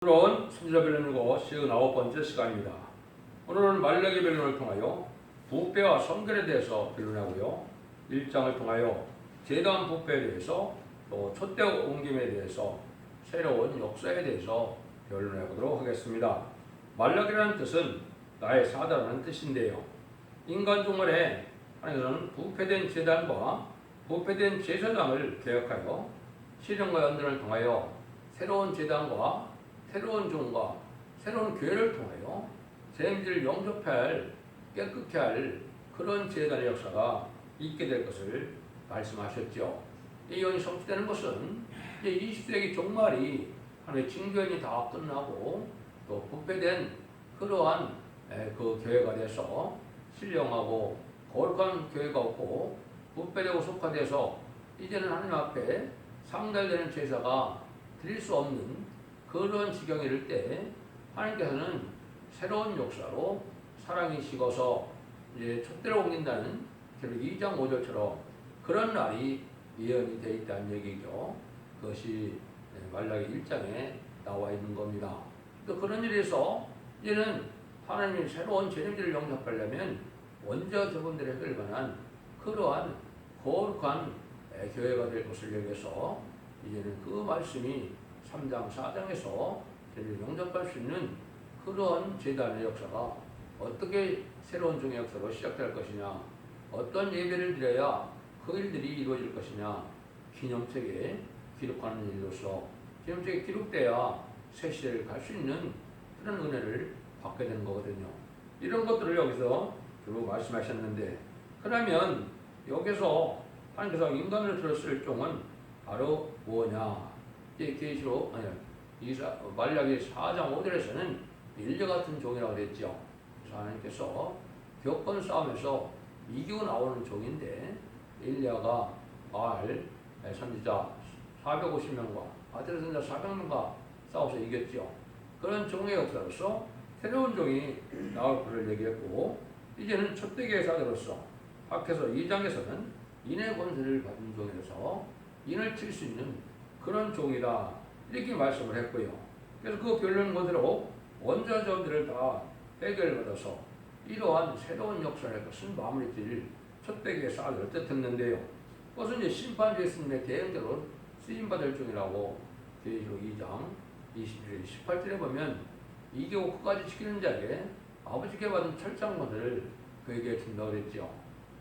오늘은 순자 변론이고 59번째 시간입니다. 오늘은 말라기 변론을 통하여 부패와 성결에 대해서 변론하고요. 1장을 통하여 제단 부패에 대해서 또 촛대 옮김에 대해서 새로운 역사에 대해서 변론해 보도록 하겠습니다. 말라기라는 뜻은 나의 사다라는 뜻인데요. 인간 종말에 하나님은 부패된 제단과 부패된 제사장을 개혁하여 실현과 연단을 통하여 새로운 제단과 새로운 종과 새로운 교회를 통하여 죄인들을 영접할 깨끗게 할 그런 제단의 역사가 있게 될 것을 말씀하셨죠. 이 연이 성취되는 것은 이제 20세기 종말이 하나님의 징조연이 다 끝나고 또 부패된 그러한 그 교회가 돼서 신령하고 거룩한 교회가 없고 부패되고 속화돼서 이제는 하나님 앞에 상달되는 제사가 드릴 수 없는 그런 지경에 이를 때 하나님께서는 새로운 역사로 사랑이 식어서 이제 촛대로 옮긴다는 2장 5절처럼 그런 날이 예언이 되어 있다는 얘기죠. 그것이 말라기 1장에 나와 있는 겁니다. 또 그런 일에서 이제는 하나님이 새로운 죄인들을 영접하려면 먼저 저분들이 해결 만한 그러한 거룩한 교회가 될 것을 위해서 이제는 그 말씀이 3장, 4장에서 죄를 영접할 수 있는 그런 제단의 역사가 어떻게 새로운 종의 역사로 시작될 것이냐, 어떤 예배를 드려야 그 일들이 이루어질 것이냐, 기념책에 기록하는 일로서 기념책에 기록돼야 새 시대를 갈 수 있는 그런 은혜를 받게 되는 거거든요. 이런 것들을 여기서 주로 말씀하셨는데, 그러면 여기서 하나님께서 인간을 들었을 종은 바로 뭐냐? 계시록 말라기 4장 5절에서는 일려 같은 종이라고 그랬죠. 하나님께서 교권 싸움에서 이기고 나오는 종인데 일리야가 바알 선지자 450명과 아들 선지자 400명과 싸워서 이겼죠. 그런 종의 역사로서 새로운 종이 나올 것을 얘기했고, 이제는 촛대기의 사도로서 밖에서 2장에서는 인의 권세를 받은 종이라서 인을 칠 수 있는 그런 종이다 이렇게 말씀을 했고요. 그래서 그 결론 그대로 원자점들을 다 해결받아서 이러한 새로운 역사의 것은 마무리 질 촛대기의 사도를 뜻했는데요. 그것은 이제 심판 예수님의 대행자로 쓰임받을 종이라고 계시록 2장 21절 18절에 보면 이기고 끝까지 지키는 자에게 아버지께 받은 철장권을 그에게 준다고 그랬죠.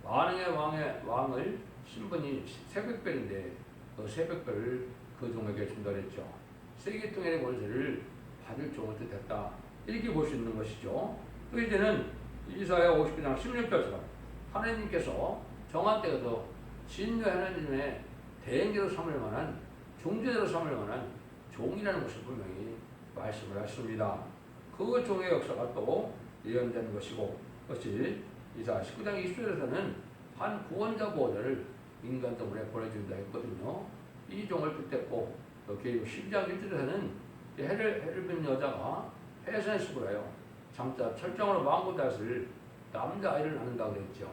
만왕의 왕을 신분이 새벽별인데 그 새벽별을 그 종에게 준다 그랬죠. 세계통일의 권세를 받을 종을 뜻했다 이렇게 볼 수 있는 것이죠. 또 이제는 이사야 59장 16절처럼 하나님께서 정한 때에도 진노 하나님의 대행자로 삼을 만한 종제대로 삼을 만한 종이라는 것을 분명히 말씀을 하십니다. 그 종의 역사가 또 예언되는 것이고, 그것이 이사야 19장 20절에서는 한 구원자 보호자를 인간 때문에 보내준다 했거든요. 이 종을 뜻했고, 또 계시록 12장 1절에서는 해를 빈 여자가 해산식으로 하여 장자 철장으로 망고다스를 남자아이를 낳는다고 그랬죠.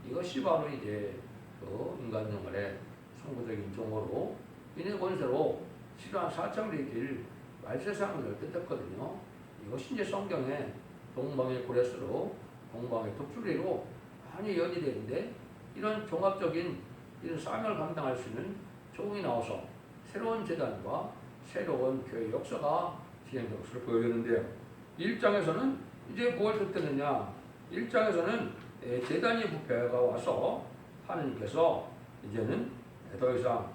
이것이 바로 이제 그 인간 영혼의 성부적인 종으로 인의 권세로 실한 사창의 길 말세상을 뜻했거든요. 이것이 이제 성경에 동방의 고레스로 동방의 독수리로 많이 연이되는데, 이런 종합적인 이런 사명을 감당할 수 있는 종이 나와서 새로운 제단과 새로운 교회 역사가 진행된 것을 보여주는데요. 1장에서는 이제 뭘 뜻했느냐? 1장에서는 제단이 부패가 와서 하나님께서 이제는 더 이상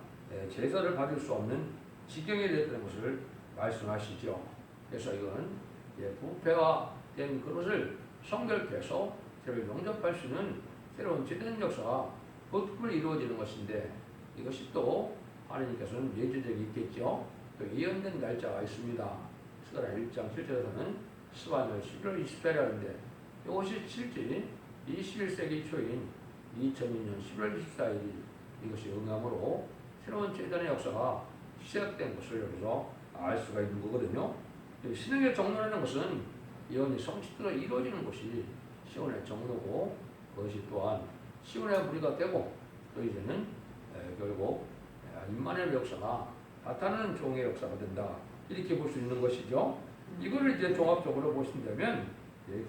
제사를 받을 수 없는 지경이 됐다는 것을 말씀하시죠. 그래서 이건 부패가 된 그것을 성결케 해서 저를 영접할 수 있는 새로운 제단 역사가 곧불 이루어지는 것인데, 이것이 또 하나님께서는 예지적이 있겠죠. 또 예언된 날짜가 있습니다. 스가랴 1장 7절에서는 스바늘 11월 24일 하는데, 이것이 실제 21세기 초인 2002년 11월 24일이 이것이 응함으로 새로운 제단의 역사가 시작된 것을 여기서 알 수가 있는 거거든요. 신앙의 정로라는 것은 예언이 성취로 이루어지는 것이 시온의 정로고, 그것이 또한 시온의 무리가 되고, 또 이제는 결국 임마누엘 역사가 나타나는 종의 역사가 된다 이렇게 볼 수 있는 것이죠. 이거를 이제 종합적으로 보신다면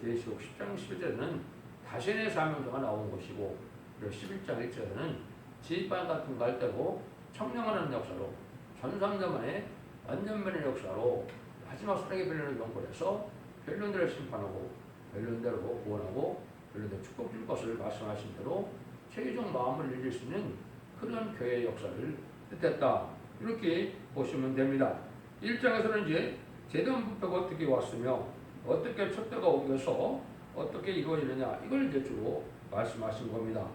계시록 10장 11절에는 다신의 사명자가 나온 것이고, 그리고 11장 1절에는 지팡이 같은 갈대로 청량하는 역사로, 전상자만의 완전변의 역사로 마지막 사랑의 변론을 연구해서 변론들을 심판하고 변론대로 구원하고 변론대로 축복 줄 것을 말씀하신 대로 최종 마음을 이룰 수 있는 그런 교회의 역사를 뜻했다. 이렇게 보시면 됩니다. 1장에서는 이제 제단 부패가 어떻게 왔으며 어떻게 촛대가 오면서 어떻게 이루어지느냐, 이걸 이제 주로 말씀하신 겁니다.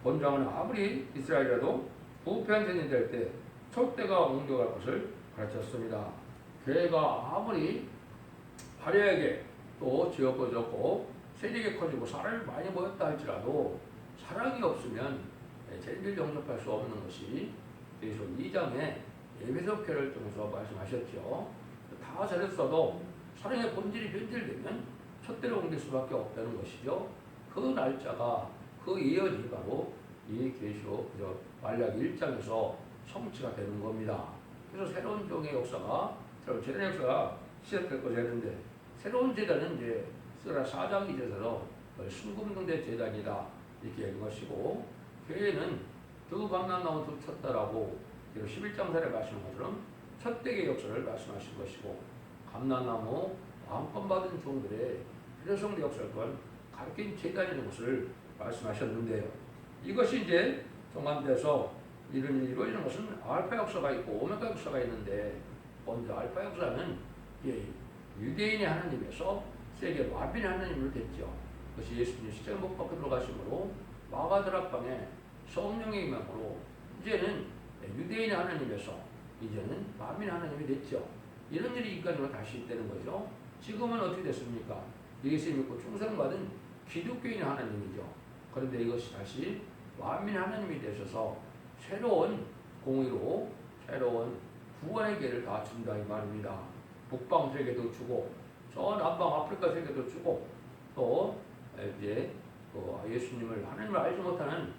본장은 아무리 이스라엘이라도 부패한 세상이 될 때 촛대가 옮겨갈 것을 가르쳤습니다. 교회가 아무리 화려하게 또 지어버졌고 세력이 커지고 사람이 많이 모였다 할지라도 사랑이 없으면 제일 영접할 수 없는 것이 계속 2장에 에베소 교회를 통해서 말씀하셨죠. 다 잘했어도 사랑의 본질이 변질되면 촛대를 옮길 수밖에 없다는 것이죠. 그 날짜가, 그 예언이 바로 이 계시록 말라기 1장에서 성취가 되는 겁니다. 그래서 새로운 종의 역사가, 재단의 역사가 시작될 것이 되는데, 새로운 재단은 이제 스라 4장 2절에서 순금동대 재단이다 이렇게 얘기한 것이고, 교회는 두 감람나무 두 쳤다라고 11장 살에 말씀한 것처럼 첫 대의 역사를 말씀하신 것이고, 감람나무 왕권 받은 종들의 회성대 역사를 또한 가르친 재단이라는 것을 말씀하셨는데요. 이것이 이제 종합돼서 이런 일이 이루어지는 것은 알파 역사가 있고 오메가 역사가 있는데, 먼저 알파 역사는 유대인의 하나님에서 세계 와빈의 하나님으로 됐죠. 그것이 예수님 십자가 못 박혀 들어가심으로 마가다락방에 성령의 임함으로 이제는 유대인의 하나님에서 이제는 와빈의 하나님이 됐죠. 이런 일이 인간으로 다시 있다는 거죠. 지금은 어떻게 됐습니까? 예수 믿고 충성받은 기독교인의 하나님이죠. 그런데 이것이 다시 만민 하나님이 되셔서 새로운 공의로 새로운 구원의 길을 다 준다 이 말입니다. 북방 세계도 주고 저 남방 아프리카 세계도 주고, 또 이제 예수님을 하나님을 알지 못하는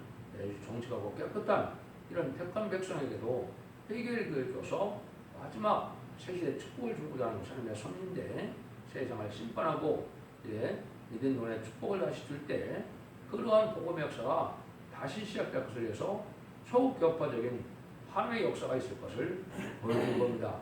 정직하고 깨끗한 이런 택한 백성에게도 회개를 줘서 마지막 세시대 축복을 주고자 하는 하나님의 섭리인데, 세상을 심판하고 믿은 눈에 축복을 다시 줄 때 그러한 복음의 역사가 다시 시작될 것을 위해서 초격파적인 하나님의 역사가 있을 것을 보여주는 겁니다.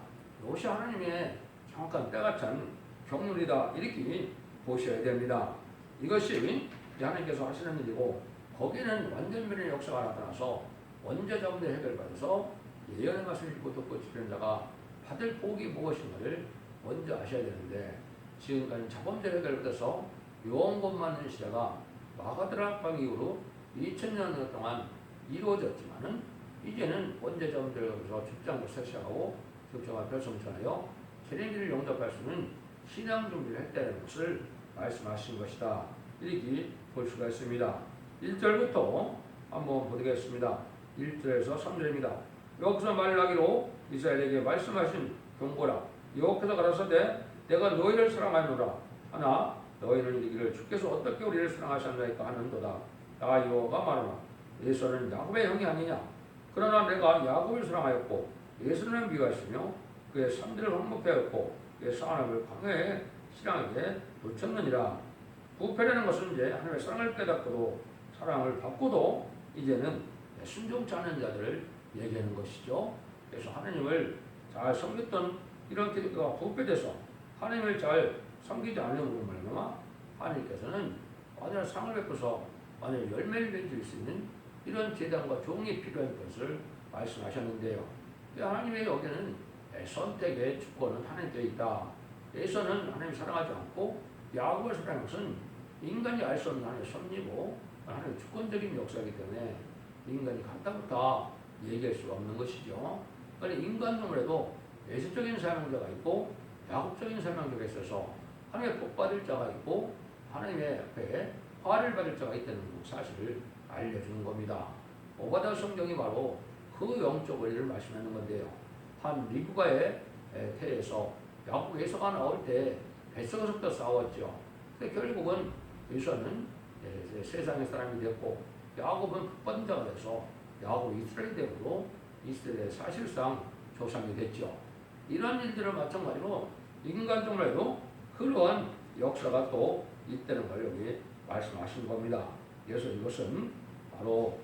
이것이 하나님의 정확한 때가 찬 경륜이다 이렇게 보셔야 됩니다. 이것이 하나님께서 하시는 일이고, 거기는 완전변의 역사가 나타나서 원죄자분의 해결받아서 예언의 말씀을 읽고 듣고 지키는 자가 받을 복이 무엇인가를 먼저 아셔야 되는데, 지금까지 자범죄 해결받아서 요원권 맞는 시대가 마가다락방 이후로 2000년 동안 이루어졌지만은, 이제는 원죄자분들로서 출장도 시작하고 출장과 별성천하여 재림기를 용접할 수 있는 신앙 준비를 했다는 것을 말씀하신 것이다 이렇게 볼 수가 있습니다. 1절부터 한번 보겠습니다. 1절에서 3절입니다. 여기서 말하기로 이스라엘에게 말씀하신 경고라. 여호와께서 가라사대 내가 너희를 사랑하노라. 하나 너희는 이르기를 주께서 어떻게 우리를 사랑하셨나이까 하는도다. 나 여호와가 말하노라. 에서는 야곱의 형이 아니냐. 그러나 내가 야곱을 사랑하였고 에서는 미워하시며 그의 산들을 황목하였고 그의 사람을 광야에 신앙에게 붙였느니라. 부패라는 것은 이제 하나님의 사랑을 깨닫고도 사랑을 받고도 이제는 순종치 않는 자들을 얘기하는 것이죠. 그래서 하나님을 잘 섬겼던 이런 기도가 부패돼서 하나님을 잘 섬기지 않는 말이나 하나님께서는 완전한 상을 베풀어서 완전히 열매를 맺을 수 있는 이런 제단과 종이 필요한 것을 말씀하셨는데요. 하나님의 여기는 선택의 주권은 하나님께 있다. 에서는 하나님을 사랑하지 않고 야곱을 사랑하는 것은 인간이 알 수 없는 하나님의 섭리고 하나님의 주권적인 역사이기 때문에 인간이 간단부터 얘기할 수가 없는 것이죠. 그러니까 인간적으로 해도 예수적인 사명자가 있고 야곱적인 사명자가 있어서 하나님의 복받을 자가 있고 하나님의 앞에 화를 받을 자가 있다는 사실을 알려주는 겁니다. 오바다 성경이 바로 그 영적 원리를 말씀하는 건데요. 한 리브가의 태에서 야곱 에서가 나올 때 뱃속에서부터 싸웠죠. 근데 결국은 에서는 세상의 사람이 됐고 야곱은 복받은 자가 돼서 야곱이 이스라엘 대으로 이스라엘의 사실상 조상이 됐죠. 이런 일들을 마찬가지로 인간적으로도 그러한 역사가 또 있다는 걸 여기 말씀하신 겁니다. 그래서 이것은 바로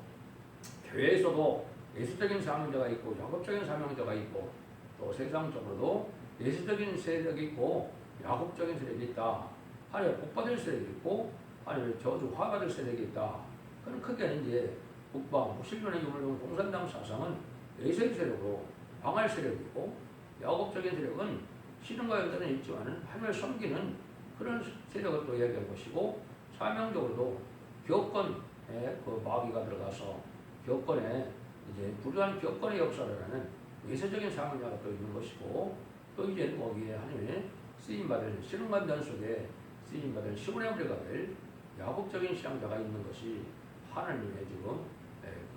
교회에서도 예수적인 사명자가 있고 야곱적인 사명자가 있고 또 세상적으로도 예수적인 세력이 있고 야곱적인 세력이 있다. 하나님의 복받을 세력이 있고 하나님의 저주 화받을 세력이 있다. 그는 크게는 이제 북방, 무슬림의 유물론 공산당 사상은 예수의 세력으로 망할 세력이 있고 야곱적인 세력은 신흥과 연대는 있지만은 하나님을 섬기는 그런 세력을 또 얘기할 것이고 사명적으로도 교권에 그 마귀가 들어가서 교권에 이제 불우한 교권의 역사를 하는 예수적인 사명자가 또 있는 것이고 또 이제 거기에 하나님의 쓰임받을 신흥관단 속에 쓰임받을 시몬의 무리가 될 야곱적인 신앙자가 있는 것이 하나님의 지금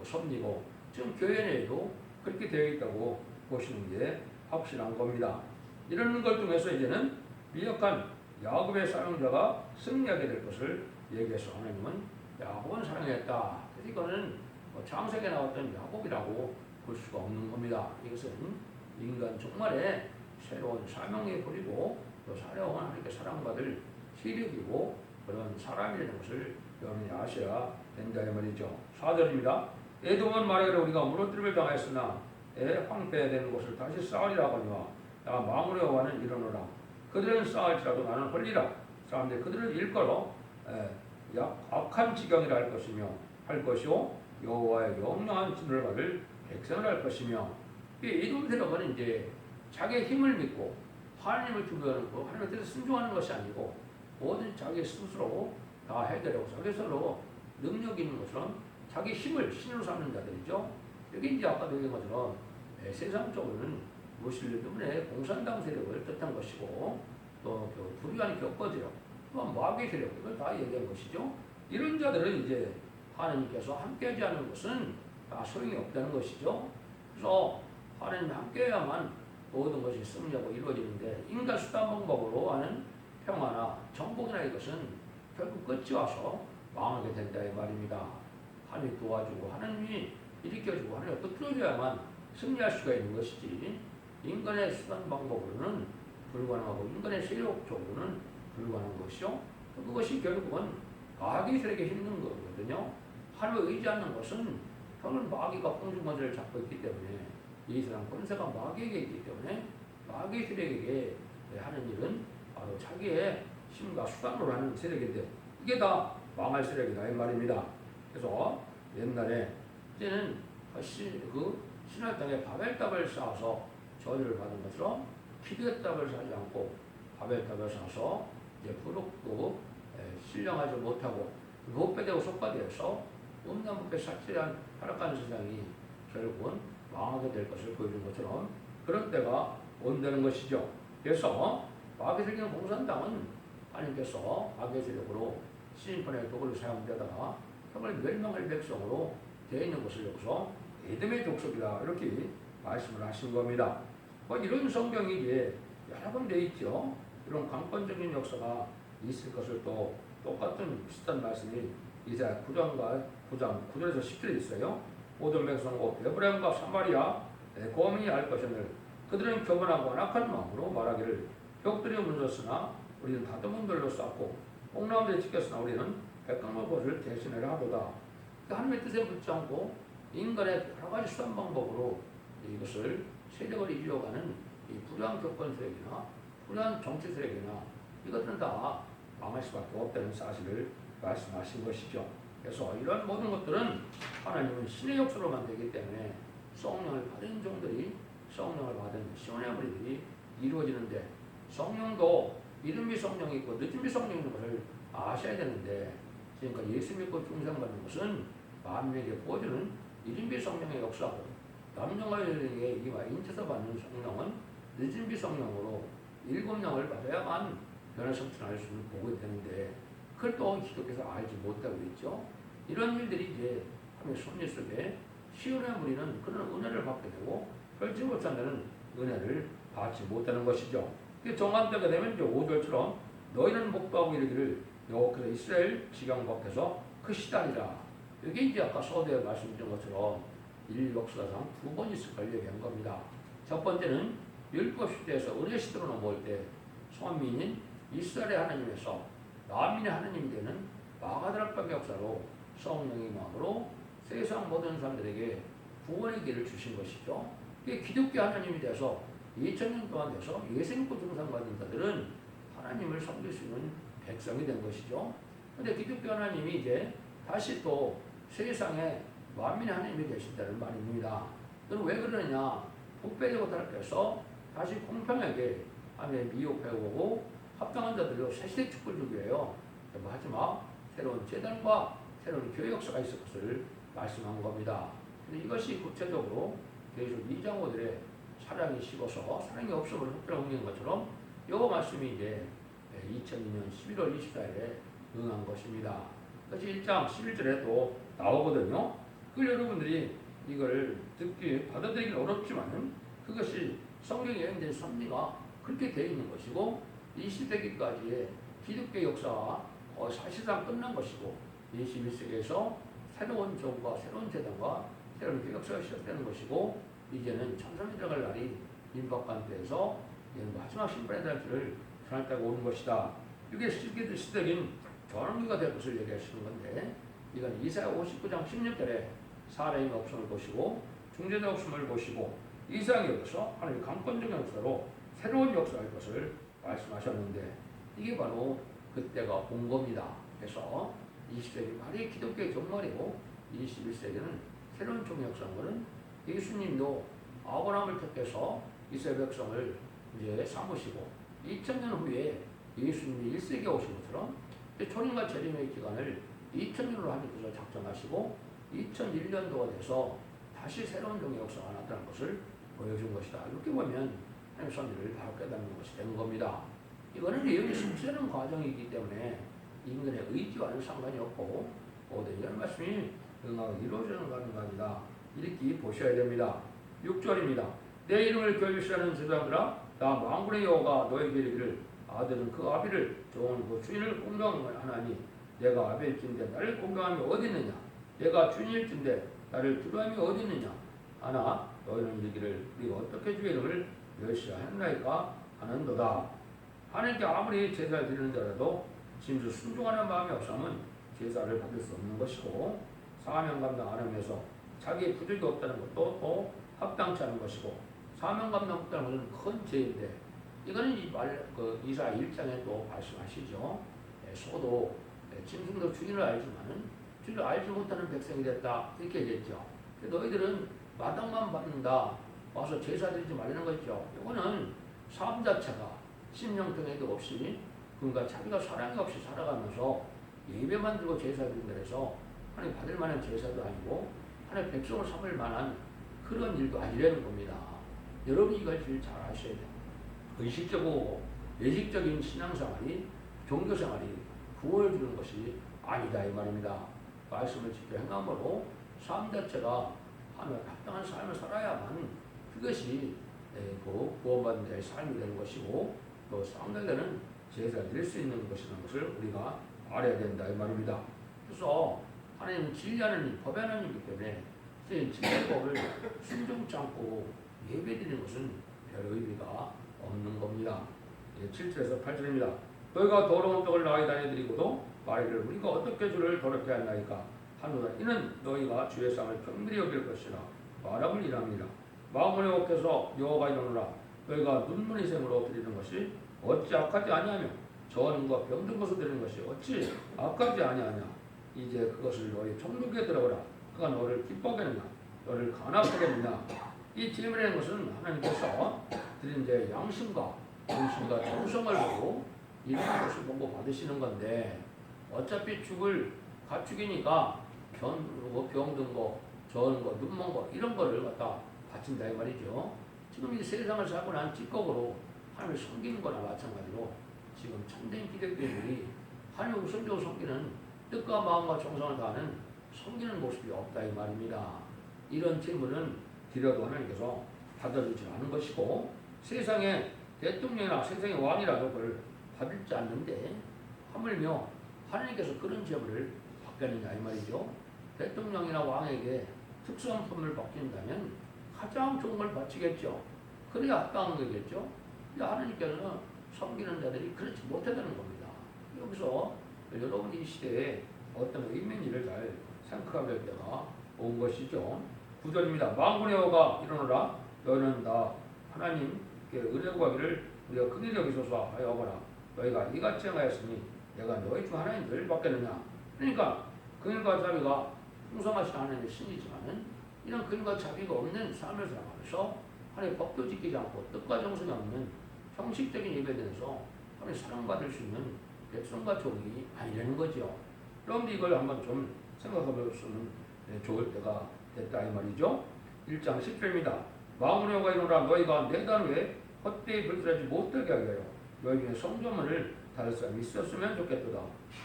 섭리고 지금 교회 내에도 그렇게 되어 있다고 보시는 게 확실한 겁니다. 이런 것 중에서 이제는 미약한 야곱의 사명자가 승리하게 될 것을 얘기해서 하나님은 야곱은 사랑했다. 그래서 이거는 창세기에 나왔던 야곱이라고 볼 수가 없는 겁니다. 이것은 인간 종말에 새로운 사명에 버리고 또 새로운 하나님께 사랑받을 세력이고 그런 사람이라는 것을 여러분이 아셔야 된다 이 말이죠. 4절입니다. 에돔은 말하기를 우리가 무너뜨림을 당하였으나 황폐된 곳을 다시 쌓으리라 하거니와 나 망으로 여호와는 이르노라. 그들은 쌓을지라도 나는 헐리라. 사람들이 그들을 일컬어 악한 지경이라 할 것이요 여호와의 영영한 진노를 받을 백성을 할 것이며 이 에돔 세력은 이제 자기의 힘을 믿고 하나님을 두려워하고 하나님의 뜻에 순종하는 것이 아니고 모든 자기 스스로 다 해결하고 자기 스스로 능력 있는 것처럼 자기 힘을 신으로 삼는 자들이죠. 여기 이제 아까도 얘기한 것처럼 세상적으로는 무슬림의 공산당 세력을 뜻한 것이고 또 불의한 격거지력 또한 마귀 세력 이걸 다 얘기한 것이죠. 이런 자들은 이제 하나님께서 함께하지 않는 것은 다 소용이 없다는 것이죠. 그래서 하나님이 함께해야만 모든 것이 승리하고 이루어지는데 인간 수단 방법으로 하는 평화나 정복이나 이것은 결국 끝이 와서 망하게 된다 이 말입니다. 하나님이 도와주고 하나님이 일으켜주고 하나님이 붙들어줘야만 승리할 수가 있는 것이지 인간의 수단 방법으로는 불가능하고 인간의 세력적으로는 불가능한 것이요. 그것이 결국은 마귀 세력에 힘든 거거든요. 하나님을 의지하는 것은 결국 마귀가 공중권세를 잡고 있기 때문에 이 세상 권세가 마귀에게 있기 때문에 마귀 세력에게 하는 일은 바로 자기의 힘과 수단으로 하는 세력인데 이게 다 망할 세력이다 이 말입니다. 그래서 옛날에 이제는 그 신할 땅에 바벨탑을 쌓아서 저주를 받은 것처럼 기드탑을 쌓지 않고 바벨탑을 쌓아서 이제 부룩도 신령하지 못하고 못배되고 속바되어서 음란부패 삭제한 타락하는 세상이 결국은 망하게 될 것을 보여준 것처럼 그런 때가 온다는 것이죠. 그래서 마귀 세력인 공산당은 하나님께서 마귀 세력으로 시인판의 도구를 사용되다가 정말 멸망할 백성으로 되어 있는 것을 여기서 에돔의 족속이다 이렇게 말씀을 하신 겁니다. 이런 성경이 이제 여러 번 되어 있죠. 이런 강권적인 역사가 있을 것을 또 똑같은 비슷한 말씀이 이사야 9장과 9장 9절에서 10절에 있어요. 모든 백성 곧 에브라임과 사마리아 고민이 알 것이늘 그들은 교만하고 악한 마음으로 말하기를 벽들이 무너졌으나 우리는 다듬은 돌로 쌓고 뽕나무들이 지켰으나 우리는 백강물 곳을 대신하려 하도다. 하나님의 뜻에 붙지 않고 인간의 여러 가지 수단 방법으로 이것을 세력을 이루어가는 이 불의한 교권 세력이나 불의한 정치 세력이나 이것들은 다 망할 수밖에 없다는 사실을 말씀하신 것이죠. 그래서 이런 모든 것들은 하나님은 신의 역사로만 되기 때문에 성령을 받은 종들이 성령을 받은 시온의 무리들이 이루어지는데 성령도 이른비 성령이 있고 늦은비 성령이 있는 것을 아셔야 되는데 그러니까 예수 믿고 중생받는 것은 만민에게 보여주는 이른비 성령의 역사고 남녀와 여성에게 인체서 받는 성령은 늦은비 성령으로 7명을 받아야만 변화 성취할 수 있는 복이 되는데 그걸 또 기독교에서 알지 못하고 있죠. 이런 일들이 이제 하나님의 섭리 속에 시온의 무리는 그런 은혜를 받게 되고 그렇지 못한 데는 은혜를 받지 못하는 것이죠. 정한 때가 되면 이제 5절처럼 너희는 목도하고 이르기를 여호와께서 이스라엘 지경 밖에서 크시다니라. 이게 이제 아까 서두에 말씀드린 것처럼 인류 역사상 2번 있을 걸 얘기한 겁니다. 첫 번째는 율법 시대에서 은혜 시대로 넘어올 때 선민인 이스라엘의 하나님에서 만민의 하나님이 되는 마가다락방 역사로 성령의 마음으로 세상 모든 사람들에게 구원의 길을 주신 것이죠. 이게 기독교 하나님이 돼서 2000년 동안 돼서 예수 믿고 중상받은 자들은 하나님을 섬길 수 있는 백성이 된 것이죠. 그런데 기독교 하나님이 이제 다시 또 세상에 만민의 하나님이 되신다는 말입니다. 그럼 왜 그러느냐? 복배되고 타락해서 다시 공평하게 하나님의 미혹해오고 합당한 자들로 새시대 축복을 주기 위하여 마지막 새로운 재단과 새로운 교회 역사가 있을 것을 말씀한 겁니다. 근데 이것이 구체적으로 계속 이장호들의 사랑이 식어서 사랑이 없음으로 흑뼈를 옮기는 것처럼 이 말씀이 이제 2002년 11월 24일에 응한 것입니다. 그래서 1장 11절에 또 나오거든요. 그 여러분들이 이걸 듣기 받아들이기 어렵지만 그것이 성경에 예언된 섭리가 그렇게 되어 있는 것이고 이 시대기까지의 기독교 역사가 사실상 끝난 것이고 21세기에서 새로운 종과 새로운 재단과 새로운 교역사가 시작되는 것이고 이제는 천상에 들어갈 날이 임박한 때에서 마지막 심판의 날짜를 전할다고 오는 것이다. 이게 시대적인 전환기가 될 것을 얘기하시는 건데 이건 이사야 59장 16절에 사람의 없음을 보시고 중재자 없음을 보시고 이사야에 여기서 하나님의 강권적 역사로 새로운 역사할 것을 말씀하셨는데 이게 바로 그때가 온 겁니다. 그래서 20세기 말이 기독교의 종말이고 21세기는 새로운 종의 역사인 것은 예수님도 아브라함을 택해서 이스라엘 백성을 이제 삼으시고 2000년 후에 예수님이 1세기에 오신 것처럼 초림과 재림의 기간을 2000년으로 하면서 작정하시고 2001년도가 돼서 다시 새로운 종의 역사가 나타난 것을 보여준 것이다. 이렇게 보면 하나님의 섭리를 바로 깨닫는 것이 된 겁니다. 이거는 예언이 실체는 과정이기 때문에 인간의 의지와는 상관이 없고 모든 이런 말씀이 응하고 이루어지는 과정이다. 이렇게 보셔야 됩니다. 6절입니다. 내 이름을 교육시하는 제자들아 나 만군의 여호와가 너에게 이르기를 아들은 그 아비를 종은 그 주인을 공경하나니 내가 아비일진데 나를 공경함이 어디 있느냐 내가 주인일진데 나를 두려움이 어디 있느냐 하나 너희는 이르기를 우리가 어떻게 주의 이름을 멸시하였나이까 하는도다. 하나님께 아무리 제사를 드리는 자라도 진짜 순종하는 마음이 없으면 제사를 받을 수 없는 것이고 사명 감당 안 하면서 자기의 부족이 없다는 것도 또 합당치 않은 것이고 사명 감당 없다는 것은 큰 죄인데 이거는 이사야 1장에 또 말씀하시죠. 소도 짐승도 주인을 알지만은 주인을 알지 못하는 백성이 됐다 이렇게 얘기했죠. 너희들은 마당만 받는다 와서 제사 드리지 말라는 거죠. 이거는 삶 자체가 심령평에도 없이 그러니까 자기가 사랑이 없이 살아가면서 예배만 들고 제사 드린다 해서 하나님 받을 만한 제사도 아니고 하나님 백성을 삼을 만한 그런 일도 아니라는 겁니다. 여러분이 이걸 제일 잘 아셔야 돼요. 의식적이고 예식적인 신앙생활이 종교생활이 구원을 주는 것이 아니다 이 말입니다. 말씀을 지켜 행함으로 삶 자체가 하나님과 합당한 삶을 살아야만 그것이 구원받는 자의 삶이 되는 것이고 또 상대되는 제사를 드릴 수 있는 것이라는 것을 우리가 알아야 된다 이 말입니다. 그래서 하나님은 진리하는 법의 하나님이기 때문에 진리의 법을 순종치 않고 예배드리는 것은 별 의미가 없는 겁니다. 7절에서 8절입니다. 너희가 더러운 떡을 나의 단에 드리고도 말이를 우리가 어떻게 주를 더럽게 하나이까 하노라. 이는 너희가 주의 상을 경밀히 여길 것이라 말함을 일합니다. 마음을 회복해서 여호와가 이르노라. 너희가 눈물의 샘으로 드리는 것이 어찌 악하지 아니하며 저는과 병든 것을 드리는 것이 어찌 악하지 아니하냐. 이제 그것을 너희 정독에 들어오라. 그가 너를 기뻐하게 하느냐 너를 간악하게 하느냐. 이 제물이라는 것은 하나님께서 드린 자의 양심과 정신과 정성을 보고 이런 것을 보고 받으시는 건데 어차피 죽을 가축이니까 병든 거, 저은 거, 눈먼 거 이런 거를 갖다 바친다 이 말이죠. 지금 이 세상을 살고 난 찌꺼기로 하나님을 섬기는 거나 마찬가지로 지금 참된 기독교인들이 하나님을 우선적으로 섬기는 뜻과 마음과 정성을 다하는 섬기는 모습이 없다 이 말입니다. 이런 제물은 드려도 하나님께서 받아주지 않은 것이고 세상의 대통령이나 세상의 왕이라도 그걸 받을지 않는데 하물며 하나님께서 그런 제물을 받겠느냐 이 말이죠. 대통령이나 왕에게 특수한 선물을 받긴다면 가장 좋은 걸 바치겠죠. 그래야 합당한 거겠죠. 근데 하나님께서는 섬기는 자들이 그렇지 못하다는 겁니다. 여기서 여러분이 이 시대에 어떤 의미를 잘 생각하게 될 때가 온 것이죠. 9절입니다. 만군의 여호와가 이르노라 너희는 나 하나님께 은혜 구하기를 우리가 크게 여기소서 하여보라. 너희가 이같이 행하였으니 내가 너희 중 하나님들 받겠느냐. 그러니까 긍휼과 자비가 풍성하신 하나님의 신이지만은 이런 긍휼과 자비가 없는 삶을 살아가면서 하나님의 법도 지키지 않고 뜻과 정성이 없는 형식적인 예배에 대해서 하나님 사랑받을 수 있는 백성과 종이 아니라는 거죠. 그런데 이걸 한번 좀 생각해보시면 좋을 때가 됐다 이 말이죠. 1장 10절입니다. 만군의 여호와가 이르노라 너희가 내 단 외에 헛되이 불순하지 못하게 하게 하여 너희 중에 성조문을 다룰 사람이 있었으면 좋겠도다.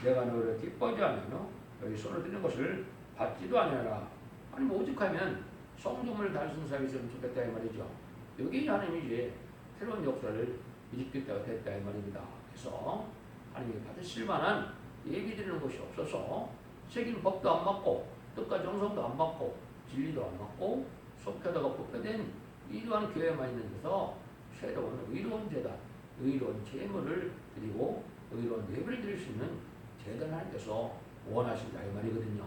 내가 너희를 기뻐하지 않으며 너희 손을 드는 것을 받지도 아니하라. 아니 오직하면 성조문을 다루는 사람이 있으면 좋겠다 이 말이죠. 여기 하나님이 이제 새로운 역사를 일으킬 때가 됐다 이 말입니다. 그래서 하나님이 받으실 만한 예비 드리는 것이 없어서 새긴 법도 안 맞고 뜻과 정성도 안 맞고 진리도 안 맞고 속하다가 부패된 이러한 교회만 있는 데서 새로운 의로운 제단, 의로운 제물을 드리고 의로운 예배를 드릴 수 있는 제단을 하나님께서 원하신다 이 말이거든요.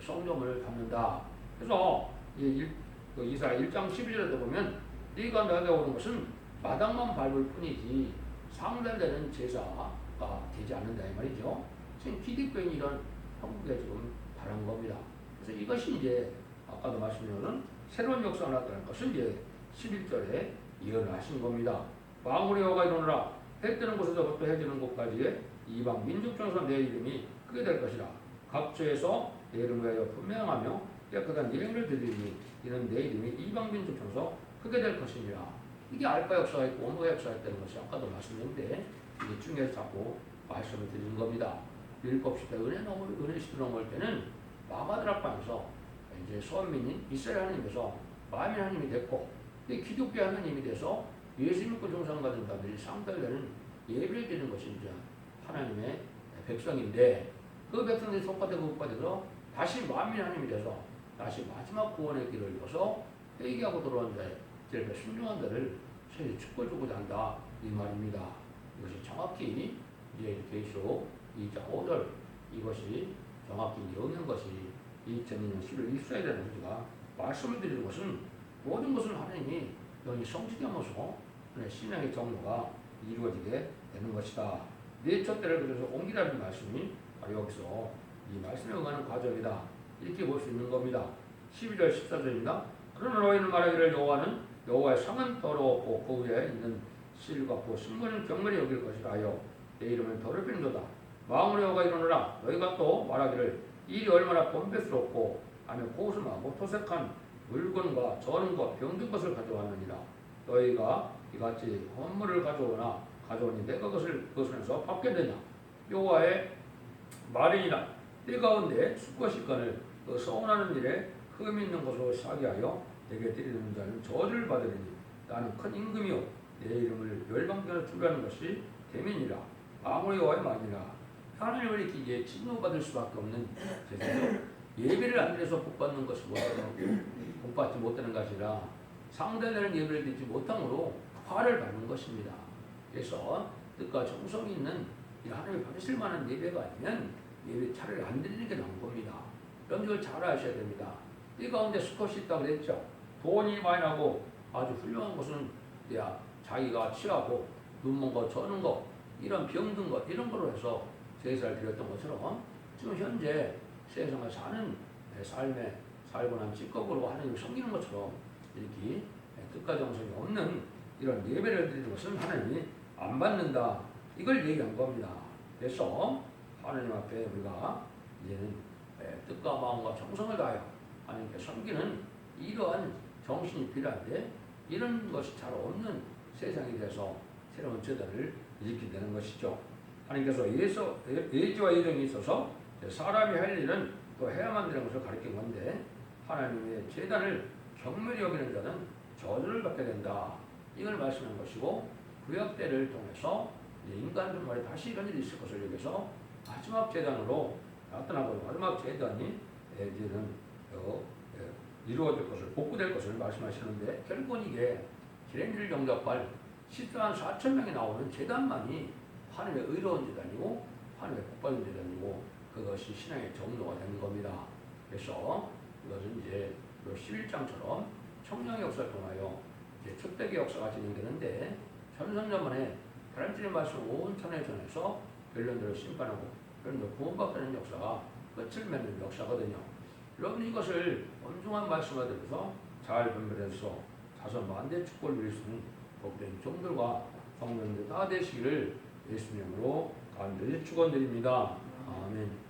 성전을 담는다. 그래서 이사야 1장 12절에 보면 네가 내게 오는 것은 마당만 밟을 뿐이지 상달되는 제사가 되지 않는다 이 말이죠. 지금 기득권이 이런 한국에 지금 바란 겁니다. 그래서 이것이 이제 아까도 말씀드린 새로운 역사가 나타날 것은 이제 11절에 예언을 하신 겁니다. 만군의 여호와가 이르노라 해 뜨는 곳에서부터 해 지는 곳까지의 이방 민족 중에서 내 이름이 크게 될 것이라. 각처에서 내 이름을 위하여 분명하며 깨끗한 예물을 드리니 이는 내 이름이 이방 민족 중에서 크게 될 것이니라. 이게 알파 역사가 있고 오메가 역사가 있다는 것이 아까도 말씀드렸는데 이게 중에서 자꾸 말씀을 드리는 겁니다. 7시 때 은혜 시대로 넘어올 때는 마가드락방에서 이제 소원민인 이스라엘 하나님에서 마음의 하나님이 됐고 기독교 하나님이 돼서 예수 믿고 종상받은 자들이 상달되는 예배를 드리는 것이 이제 하나님의 백성인데 그 백성들이 속받고 복받아서 다시 마음의 하나님이 돼서 다시 마지막 구원의 길을 이어서 회개하고 돌아온 자들, 순종한 자를 새로 축복주고자 한다 이 말입니다. 이것이 정확히 이제 계시록 2장 5절 이것이 정확히 읽는 것이 2002년 11월 있어야 되는 우리가 말씀을 드리는 것은 모든 것을 하나님이 영이 성취되면서 신앙의 정로가 이루어지게 되는 것이다. 네 촛대를 그래서 옮기라는 말씀이 바로 여기서 이 말씀에 응하는 과정이다. 이렇게 볼 수 있는 겁니다. 12절 14절입니다. 그러나 너희는 말하기를 여호와는 여호와의 성은 더러웠고 그 위에 있는 실과 그 승문은 경멸히 여길 것이라 하여 내 이름을 더럽히는도다. 마음으로 여호와가 이르노라 너희가 또 말하기를 이 일이 얼마나 번배스럽고 하며 고슴하고 토색한 물건과 저는 것 병든 것을 가져왔느니라. 너희가 이같이 헌물을 가져오니 내가 그것에서 받게 되냐. 여호와의 말이니라. 때 가운데 수컷시간을 그 서운하는 일에 흠 있는 것으로 사게 하여 내게 드리는 자는 저주를 받으리니 나는 큰 임금이요 내 이름을 열방전에 두려는 것이 대민이라. 아무리 여호와의 말이라. 하나님을 이렇게 이제 진노받을 수밖에 없는 세상에서 예배를 안 드려서 복받는 것이 복받지 못하는 것이라 상대되는 예배를 드리지 못함으로 화를 받는 것입니다. 그래서 뜻과 정성이 있는 하나님이 받으실 만한 예배가 아니면 예배 차라리 안 드리는 게 나은 겁니다. 그런 걸 잘 아셔야 됩니다. 이 가운데 수컷이 있다고 그랬죠. 돈이 많이 나고 아주 훌륭한 것은 자기가 취하고 눈먼 거, 저는 거, 이런 병든 것 이런 거로 해서 제사를 드렸던 것처럼 지금 현재 세상을 사는 삶에 살고 난 찌꺼기로 하나님을 섬기는 것처럼 이렇게 뜻과 정성이 없는 이런 예배를 드리는 것은 하나님이 안 받는다. 이걸 얘기한 겁니다. 그래서 하나님 앞에 우리가 이제는 뜻과 마음과 정성을 다하여 하나님께 섬기는 이러한 정신이 필요한데 이런 것이 잘 없는 세상이 돼서 새로운 제단을 일으키게 되는 것이죠. 하나님께서 예지와 예정이 있어서 사람이 할 일은 또 해야만 되는 것을 가르친 건데 하나님의 제단을 경멸히 여기는 자는 저주를 받게 된다. 이걸 말씀한 것이고 구약 때를 통해서 인간들 말에 다시 이런 일이 있을 것을 여기서 마지막 제단으로 나타나고 마지막 제단이 이제는 이루어질 것을 복구될 것을 말씀하시는데 결국은 이게 기렌줄 영접할 14만 4천 명이 나오는 재단만이 하늘의 의로운 재단이고 하늘의 복받은 재단이고 그것이 신앙의 정도가 되는 겁니다. 그래서 이것은 이제 11장처럼 청량의 역사를 통하여 이제 촛대기 역사가 진행되는데 천선전만에 하나님의 말씀을 온 천하에 전해서 변론들을 심판하고 변론들 구원받는 역사가 끝을 맺는 역사거든요. 여러분 이것을 엄중한 말씀을 들어서 잘 분별해서 자손 만대 축복을 누릴 수 있는 복된 종들과 성도들 다 되시기를 예수님으로 간절히 축원드립니다. 아멘.